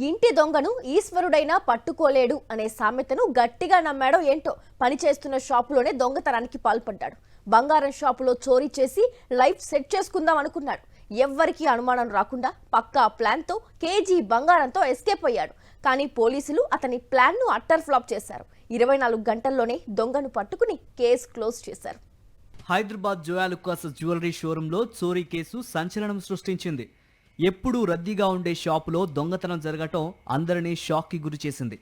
ఇంటి దొంగను ఈశ్వరుడైనా పట్టుకోలేడు అనే సామెతను గట్టిగా నమ్మాడో ఏంటో పనిచేస్తున్న షాపులోనే దొంగతనానికి పాల్పడ్డాడు. బంగారం షాపులో చోరీ చేసి లైఫ్ సెట్ చేసుకుందాం అనుకున్నాడు. ఎవ్వరికీ అనుమానం రాకుండా పక్కా ప్లాన్తో కేజీ బంగారంతో ఎస్కేప్ అయ్యాడు. కానీ పోలీసులు అతని ప్లాన్ను అట్టర్ ఫ్లాప్ చేశారు. 24 గంటల్లోనే దొంగను పట్టుకుని కేసు క్లోజ్ చేశారు. హైదరాబాద్ జోయాలుకాస్ జ్యువెలరీ షోరూంలో చోరీ కేసు సంచలనం సృష్టించింది. ఎప్పుడూ రద్దీగా ఉండే షాపులో దొంగతనం జరగటం అందరినీ షాక్కి గురిచేసింది.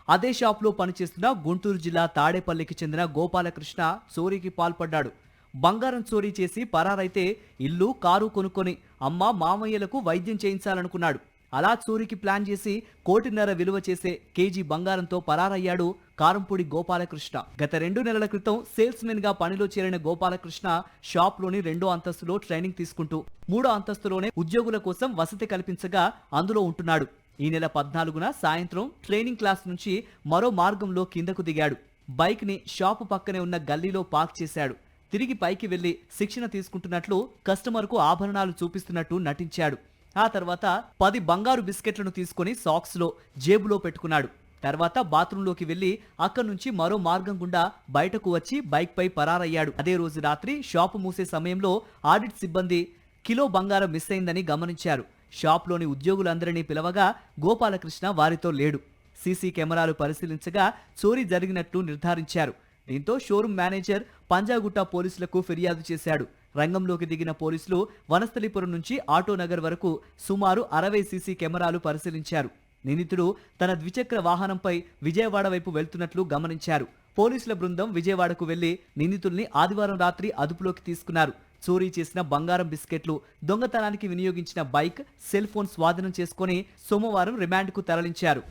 అదే షాపులో పనిచేస్తున్న గుంటూరు జిల్లా తాడేపల్లికి చెందిన గోపాలకృష్ణ చోరీకి పాల్పడ్డాడు. బంగారం చోరీ చేసి పరారైతే ఇల్లు, కారు కొనుక్కొని అమ్మ, మామయ్యలకు వైద్యం చేయించాలనుకున్నాడు. అలా చోరీకి ప్లాన్ చేసి 1.5 కోటి విలువ చేసే కేజీ బంగారంతో పరారయ్యాడు కారంపూడి గోపాలకృష్ణ. గత 2 నెలల క్రితం సేల్స్ మెన్ గా పనిలో చేరిన గోపాలకృష్ణ షాప్లోని 2వ అంతస్తులో ట్రైనింగ్ తీసుకుంటూ 3వ అంతస్తులోనే ఉద్యోగుల కోసం వసతి కల్పించగా అందులో ఉంటున్నాడు. ఈ నెల 14న సాయంత్రం ట్రైనింగ్ క్లాస్ నుంచి మరో మార్గంలో కిందకు దిగాడు. బైక్ ని షాపు పక్కనే ఉన్న గల్లీలో పార్క్ చేశాడు. తిరిగి పైకి వెళ్లి శిక్షణ తీసుకుంటున్నట్లు కస్టమర్కు ఆభరణాలు చూపిస్తున్నట్టు నటించాడు. ఆ తర్వాత 10 బంగారు బిస్కెట్లను తీసుకుని సాక్స్ లో జేబులో పెట్టుకున్నాడు. తర్వాత బాత్రూంలోకి వెళ్లి అక్కడి నుంచి మరో మార్గం గుండా బయటకు వచ్చి బైక్ పై పరారయ్యాడు. అదే రోజు రాత్రి షాపు మూసే సమయంలో ఆడిట్ సిబ్బంది కిలో బంగారం మిస్ అయిందని గమనించారు. షాప్లోని ఉద్యోగులందరినీ పిలవగా గోపాలకృష్ణ వారితో లేడు. సీసీ కెమెరాలు పరిశీలించగా చోరీ జరిగినట్లు నిర్ధారించారు. దీంతో షోరూం మేనేజర్ పంజాగుట్ట పోలీసులకు ఫిర్యాదు చేశాడు. రంగంలోకి దిగిన పోలీసులు వనస్థలిపురం నుంచి ఆటోనగర్ వరకు సుమారు 60 సీసీ కెమెరాలు పరిశీలించారు. నిందితుడు తన ద్విచక్ర వాహనంపై విజయవాడ వైపు వెళ్తున్నట్లు గమనించారు. పోలీసుల బృందం విజయవాడకు వెళ్లి నిందితుల్ని ఆదివారం రాత్రి అదుపులోకి తీసుకున్నారు. చోరీ చేసిన బంగారం బిస్కెట్లు, దొంగతనానికి వినియోగించిన బైక్, సెల్ ఫోన్ స్వాధీనం చేసుకుని సోమవారం రిమాండ్కు తరలించారు.